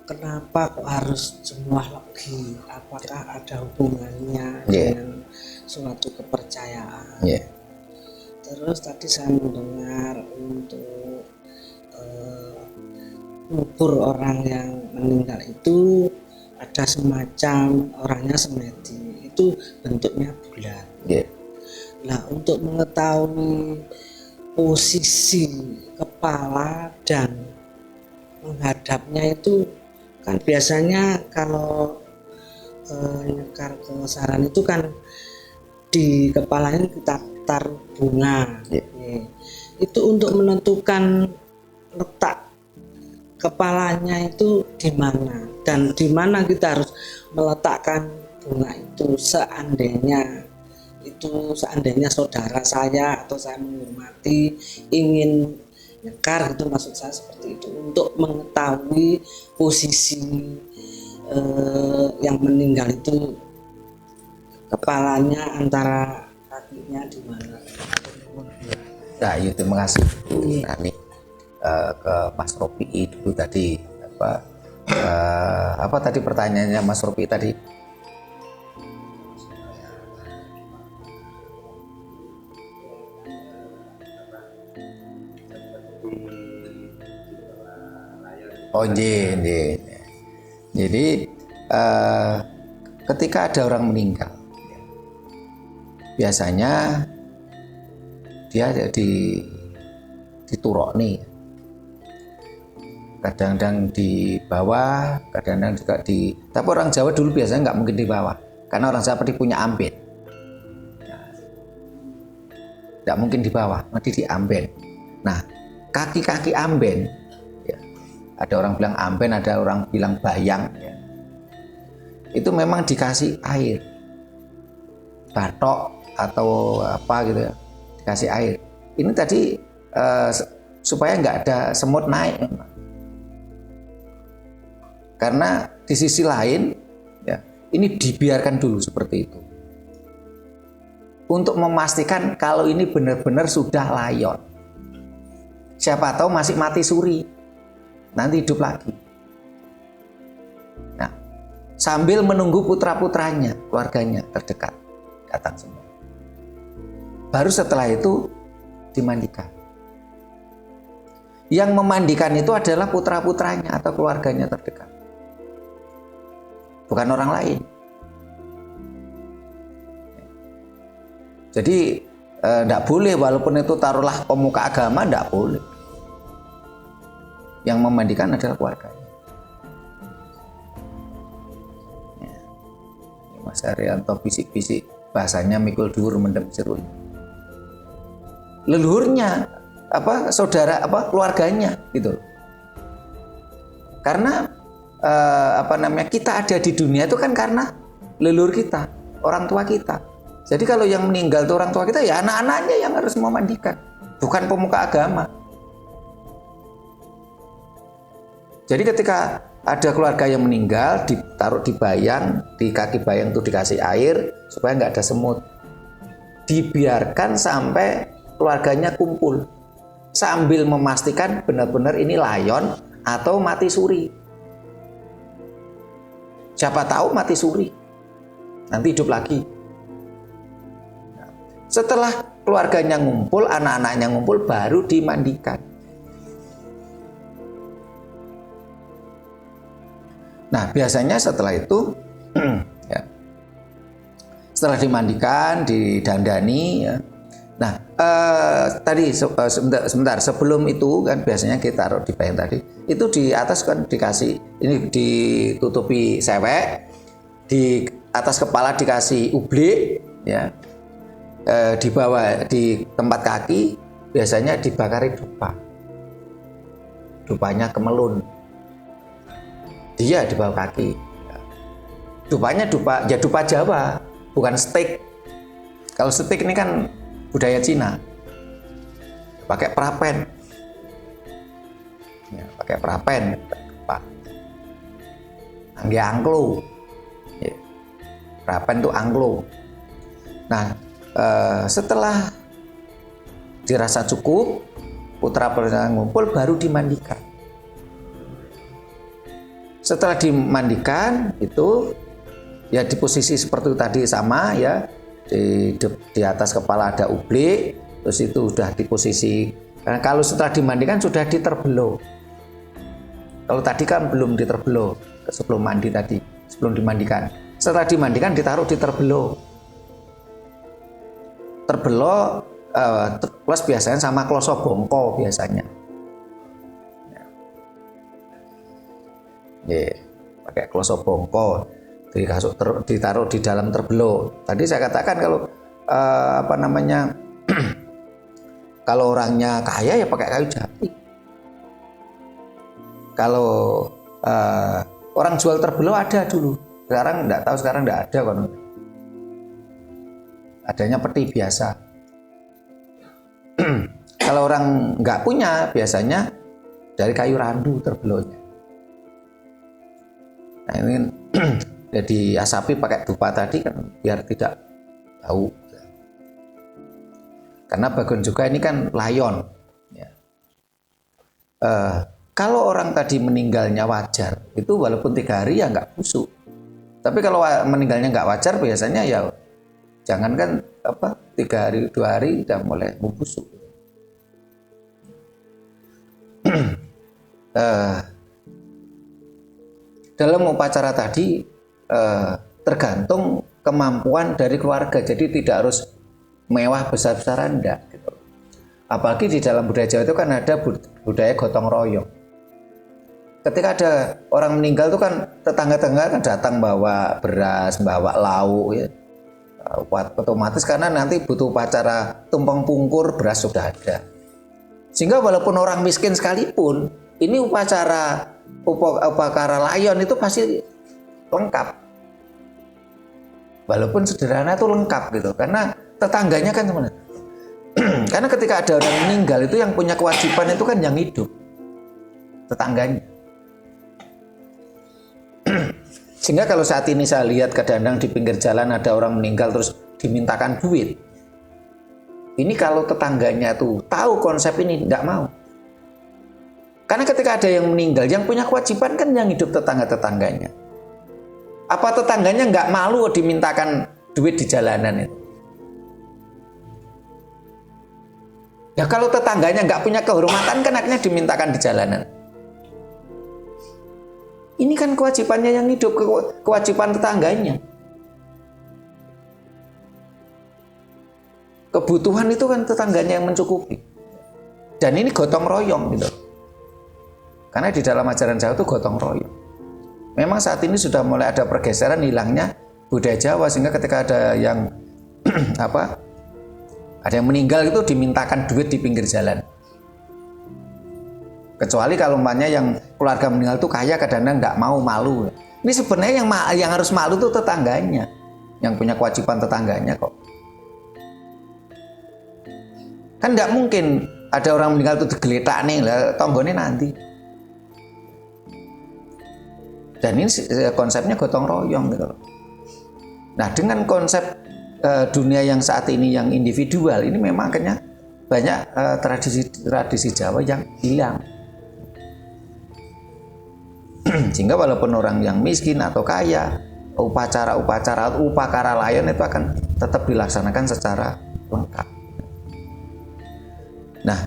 Kenapa kok harus jemuah legi? Apakah ada hubungannya dengan suatu kepercayaan? Yeah. Terus tadi saya mendengar untuk ngubur orang yang meninggal itu ada semacam orangnya semedi, itu bentuknya bulat. Yeah. Nah, untuk mengetahui posisi kepala dan menghadapnya itu kan biasanya kalau nyekar ke saran itu kan di kepalanya kita taruh bunga. Yeah. Itu untuk menentukan letak kepalanya itu di mana dan di mana kita harus meletakkan bunga itu. Seandainya saudara saya atau saya menghormati ingin nyekar, itu maksud saya seperti itu, untuk mengetahui posisi yang meninggal itu kepalanya antara kakinya di mana. Nah, itu terima kasih Bu Nani. Ke Mas Rofi'i dulu tadi, apa tadi pertanyaannya Mas Rofi'i tadi? Oh, nggih. Jadi ketika ada orang meninggal, biasanya dia diturokni. Kadang-kadang di bawah, kadang-kadang juga tapi orang Jawa dulu biasanya nggak mungkin di bawah, karena orang Jawa punya amben. Nggak mungkin di bawah, nanti di amben. Nah, kaki-kaki amben, ya, ada orang bilang amben, ada orang bilang bayang, ya, itu memang dikasih air, batok atau apa gitu ya, dikasih air. Ini tadi supaya nggak ada semut naik. Karena di sisi lain, ya, ini dibiarkan dulu seperti itu. Untuk memastikan kalau ini benar-benar sudah layon. Siapa tahu masih mati suri, nanti hidup lagi. Nah, sambil menunggu putra-putranya, keluarganya terdekat datang semua. Baru setelah itu dimandikan. Yang memandikan itu adalah putra-putranya atau keluarganya terdekat, bukan orang lain. Jadi tidak boleh, walaupun itu taruhlah pemuka agama, tidak boleh. Yang memandikan adalah keluarganya. Ya. Mas Arianto bisik-bisik, bahasanya mikul dhuwur mendem jeruk. Leluhurnya saudara keluarganya gitu. Karena kita ada di dunia itu kan karena leluhur kita, orang tua kita. Jadi kalau yang meninggal itu orang tua kita, ya anak-anaknya yang harus memandikan, bukan pemuka agama. Jadi ketika ada keluarga yang meninggal, ditaruh di bayang, di kaki bayang itu dikasih air supaya nggak ada semut. Dibiarkan sampai keluarganya kumpul, sambil memastikan benar-benar ini layon atau mati suri. Siapa tahu mati suri, nanti hidup lagi. Setelah keluarganya ngumpul, anak-anaknya ngumpul, baru dimandikan. Nah, biasanya setelah itu, ya, setelah dimandikan, didandani, ya. Nah, tadi sebentar sebelum itu kan biasanya kita taruh di bayang tadi, itu di atas kan dikasih, ini ditutupi sewek, di atas kepala dikasih ublik, ya, di bawah di tempat kaki biasanya dibakari dupa, dupanya kemelun, dia di bawah kaki, dupanya dupa Jawa, bukan steak. Kalau steak ini kan budaya Cina, pakai perapen, ya, pakai perapen, Pak. Angge angklo, ya. Perapen itu angklo. Nah, setelah dirasa cukup, putra-putra ngumpul, baru dimandikan. Setelah dimandikan itu, ya di posisi seperti tadi sama, ya. Di atas kepala ada ublik, terus itu udah di posisi, karena kalau setelah dimandikan sudah diterbelo. Kalau tadi kan belum diterbelo, sebelum mandi tadi, sebelum dimandikan. Setelah dimandikan ditaruh di terbelo. Terbelo plus biasanya sama kloso bongko biasanya. Ya, pakai kloso bongko. Ditaruh di dalam terbelo. Tadi saya katakan kalau kalau orangnya kaya ya pakai kayu jati. Kalau orang jual terbelo ada dulu, sekarang enggak tahu, sekarang enggak ada kan. Adanya peti biasa. Kalau orang enggak punya biasanya dari kayu randu terbelonya. Nah, ini jadi asapi pakai dupa tadi kan biar tidak bau. Karena bagian juga ini kan layon. Ya. Kalau orang tadi meninggalnya wajar, itu walaupun 3 hari ya nggak busuk. Tapi kalau meninggalnya nggak wajar biasanya ya jangankan 3 hari 2 hari udah mulai membusuk. dalam upacara tadi tergantung kemampuan dari keluarga, jadi tidak harus mewah besar-besaran, enggak gitu. Apalagi di dalam budaya Jawa itu kan ada budaya gotong royong. Ketika ada orang meninggal itu kan tetangga-tetangga kan datang bawa beras, bawa lauk ya. Otomatis karena nanti butuh upacara tumpeng pungkur, beras sudah ada. Sehingga walaupun orang miskin sekalipun, ini upacara layon itu pasti lengkap. Walaupun sederhana itu lengkap gitu, karena tetangganya kan sebenarnya. Karena ketika ada orang meninggal itu yang punya kewajiban itu kan yang hidup, tetangganya. Sehingga kalau saat ini saya lihat kadang-kadang di pinggir jalan ada orang meninggal terus dimintakan duit. Ini kalau tetangganya tuh tahu konsep ini nggak mau. Karena ketika ada yang meninggal, yang punya kewajiban kan yang hidup tetangga-tetangganya. Apa tetangganya nggak malu dimintakan duit di jalanan itu? Ya kalau tetangganya nggak punya kehormatan kan akhirnya dimintakan di jalanan. Ini kan kewajibannya yang hidup, kewajiban tetangganya. Kebutuhan itu kan tetangganya yang mencukupi. Dan ini gotong royong gitu. Karena di dalam ajaran Jawa itu gotong royong. Memang saat ini sudah mulai ada pergeseran hilangnya budaya Jawa, sehingga ketika ada yang ada yang meninggal itu dimintakan duit di pinggir jalan. Kecuali kalau umpamanya yang keluarga meninggal itu kaya, kadang-kadang nggak mau, malu. Ini sebenarnya yang harus malu itu tetangganya, yang punya kewajiban tetangganya kok. Kan nggak mungkin ada orang meninggal itu digeletak nih lah, tonggone nanti. Dan ini konsepnya gotong royong gitu. Nah, dengan konsep dunia yang saat ini yang individual ini memang akhirnya banyak tradisi Jawa yang hilang. Sehingga walaupun orang yang miskin atau kaya, upakara layon itu akan tetap dilaksanakan secara lengkap. Nah,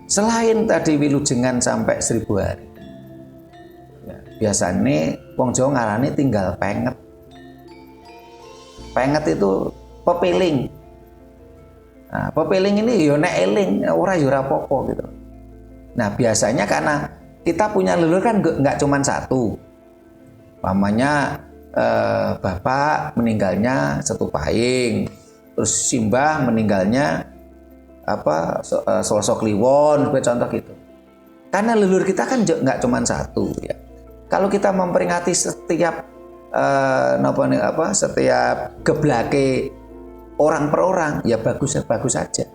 selain tadi wilujengan sampai 1000 hari, ya, biasanya wong Jawa ngarani tinggal penget. Penget itu pepiling. Nah, pepiling ini yo nek eling ora yo ora apa-apa gitu. Nah, biasanya karena kita punya leluhur kan nggak cuma satu. Pamannya bapak meninggalnya Setupahing, terus simbah meninggalnya Solo Kliwon, contoh gitu. Karena leluhur kita kan nggak cuma satu ya. Kalau kita memperingati setiap setiap geblake orang per orang ya bagus saja.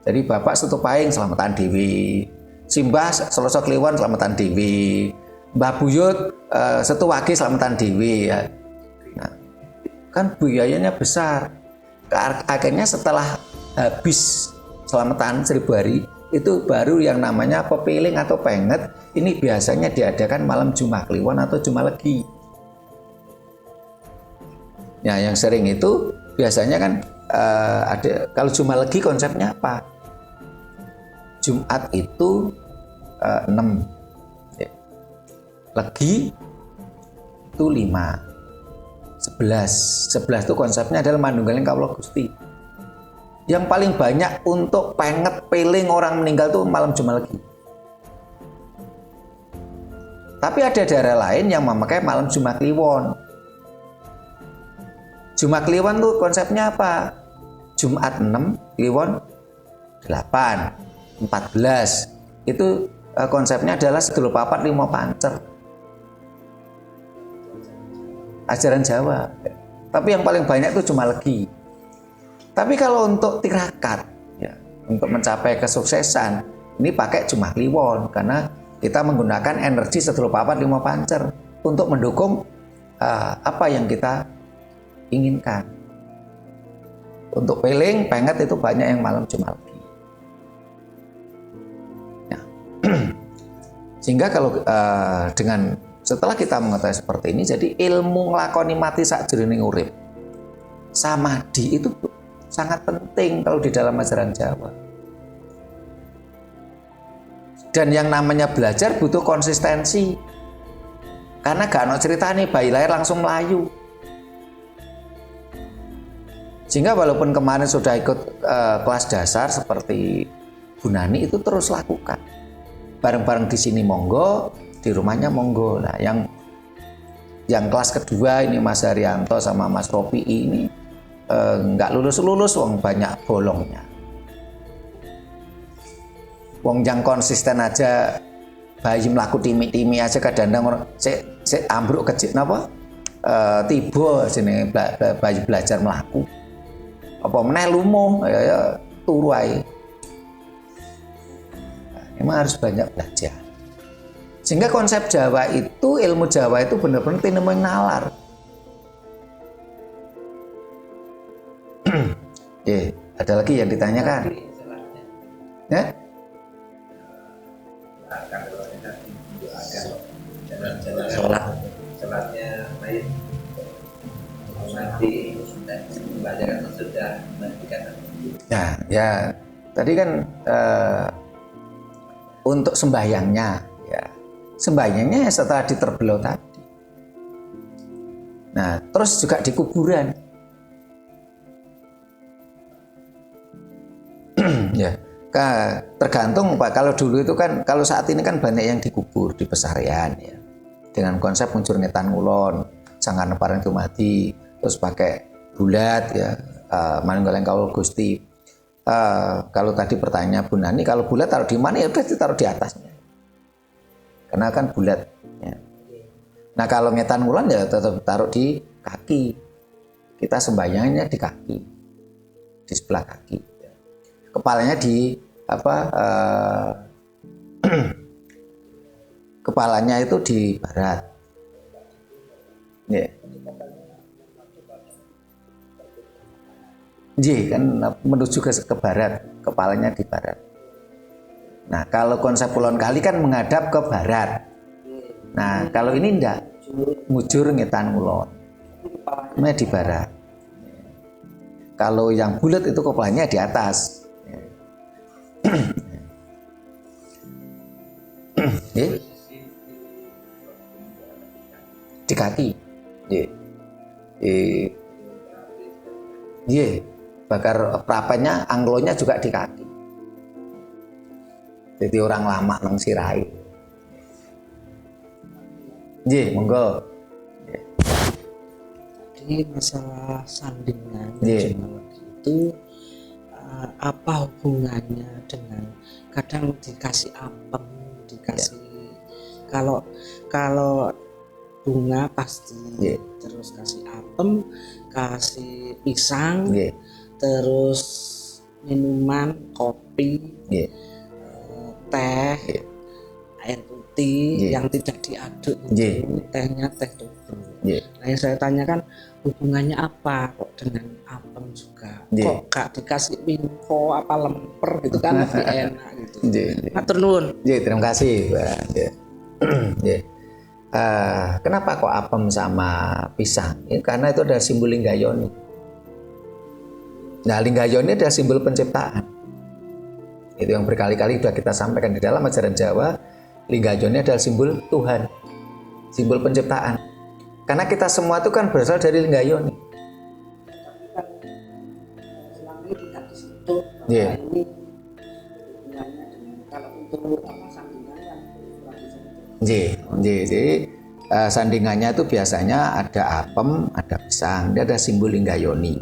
Jadi bapak Setupahing selamatan dewi, simbah Solo Kliwon selamatan dewi, Mbah Buyut Setuwage selamatan dewi ya. Nah, kan biayanya besar. Akhirnya setelah habis selamatan 1000 hari itu baru yang namanya pepiling atau penget. Ini biasanya diadakan malam Jumat Kliwon atau Jumat Legi. Ya, yang sering itu biasanya kan ada, kalau Jumat Legi konsepnya apa? Jumat itu 6, ya. Legi itu 5, 11 itu konsepnya adalah manunggaling kawula Gusti. Yang paling banyak untuk penget piling orang meninggal itu malam Jumat Legi. Tapi ada daerah lain yang memakai malam Jumat Kliwon. Jumat Kliwon tuh konsepnya apa? Jumat 6, Kliwon 8, 14. Itu konsepnya adalah sedulur papat 5 pancer. Ajaran Jawa. Tapi yang paling banyak itu Jumat Legi. Tapi kalau untuk tirakat, ya, untuk mencapai kesuksesan, ini pakai Jumat Kliwon karena kita menggunakan energi sedulur papat 5 pancer untuk mendukung apa yang kita inginkan. Untuk piling, penget itu banyak yang malam Jumat Legi. Ya. Sehingga kalau dengan setelah kita mengetahui seperti ini, jadi ilmu nglakoni mati sakjroning urip, samadhi itu sangat penting kalau di dalam ajaran Jawa. Dan yang namanya belajar butuh konsistensi. Karena gak ono ceritane bayi lahir langsung melayu. Sehingga walaupun kemarin sudah ikut kelas dasar seperti Bu Nani itu terus lakukan. Bareng-bareng di sini monggo, di rumahnya monggo. Nah, yang kelas kedua ini Mas Haryanto sama Mas Ropi ini nggak lulus wong banyak bolongnya. Wong yang konsisten aja bayi melaku timi-timi aja kadang-kadang sik ambruk kecil napa? Tiba sini bayi belajar melaku. Apa meneh lumo ya turu ae. Memang harus banyak belajar. Sehingga konsep Jawa itu, ilmu Jawa itu benar-benar tinemen nalar. Ada lagi yang ditanyakan? Ya? Sholatnya lain nanti pelajaran sudah menantikan. Ya, tadi kan untuk sembahyangnya, ya sembahyangnya setelah diterbelau tadi. Nah, terus juga di kuburan. Ya, tergantung Pak. Kalau dulu itu kan, kalau saat ini kan banyak yang dikubur di pesarian ya, dengan konsep muncul ngetan ngulon, sangkan parang dumadi, terus pakai bulat ya, manunggaling kawul Gusti. Kalau tadi pertanyaan Bu Nani, kalau bulat taruh di mana ya udah ditaruh di atasnya, karena kan bulat. Ya. Nah kalau ngetan ngulon ya tetap taruh di kaki. Kita sembahyangnya di kaki, di sebelah kaki. Kepalanya di apa? Kepalanya itu di barat. Ya. Kan menuju ke barat, kepalanya di barat. Nah, kalau konsep Kulon Kali kan menghadap ke barat. Nah, kalau ini enggak, mujur ngetan ngulon. Kepalanya di barat. Kalau yang bulat itu kepalanya di atas. Di kaki. Bakar prapanya anglonya juga di kaki. Jadi orang lama nang sirai. Monggo. Jadi masalah sandingan itu apa hubungannya dengan kadang dikasih apem, dikasih kalau bunga pasti, terus kasih apem, kasih pisang, terus minuman kopi, teh, air putih yang tidak diaduk, tehnya teh tubruk. Nah yang saya tanyakan hubungannya apa kok dengan apem juga, kok gak dikasih minko apa lemper gitu kan lebih enak gitu. Matur nuwun. Terima kasih Pak. Kenapa kok apem sama pisang? Karena itu adalah simbol Linggayoni. Nah, Linggayoni adalah simbol penciptaan. Itu yang berkali-kali sudah kita sampaikan di dalam ajaran Jawa. Linggayoni adalah simbol Tuhan, simbol penciptaan. Karena kita semua itu kan berasal dari Linggayoni. Selama ini tidak disentuh. Ini hubungannya dengan kalau untuk apa sandingan kan Jadi sandingannya itu biasanya ada apem, ada pisang, dia ada simbol Linggayoni.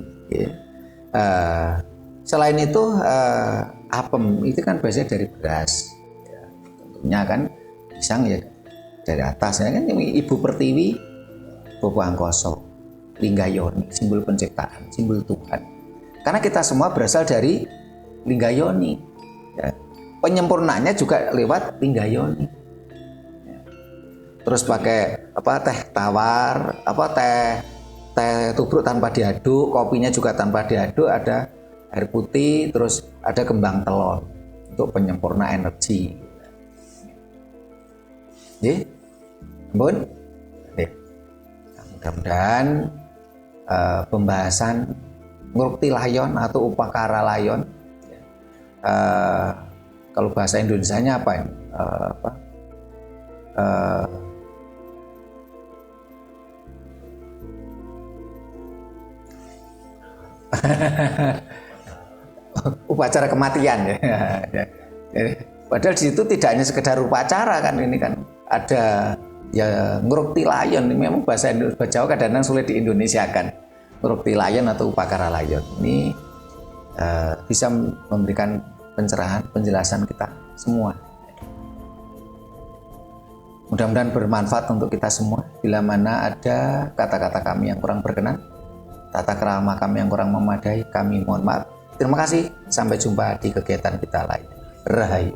Selain itu apem itu kan biasanya dari beras, tentunya kan pisang ya dari atas, ya kan Ibu Pertiwi, Bopo Angkoso, Linggayoni, simbol penciptaan, simbol Tuhan. Karena kita semua berasal dari Linggayoni. Ya. Penyempurnanya juga lewat Linggayoni. Ya. Terus pakai apa teh tawar, apa teh tubruk tanpa diaduk, kopinya juga tanpa diaduk, ada air putih, terus ada kembang telon untuk penyempurna energi. Bun? Mudah-mudahan pembahasan ngurukti layon atau upakara layon, kalau bahasa Indonesianya apa ini? upacara kematian ya. Padahal di situ tidak hanya sekedar upacara kan, ini kan ada ya ngrukti layon. Ini memang bahasa Jawa kadang-kadang sulit diindonesiakan. Ngrukti layon atau upacara layon ini bisa memberikan pencerahan, penjelasan kita semua. Mudah-mudahan bermanfaat untuk kita semua. Bila mana ada kata-kata kami yang kurang berkenan, tata krama kami yang kurang memadai, kami mohon maaf. Terima kasih. Sampai jumpa di kegiatan kita lain. Rahayu.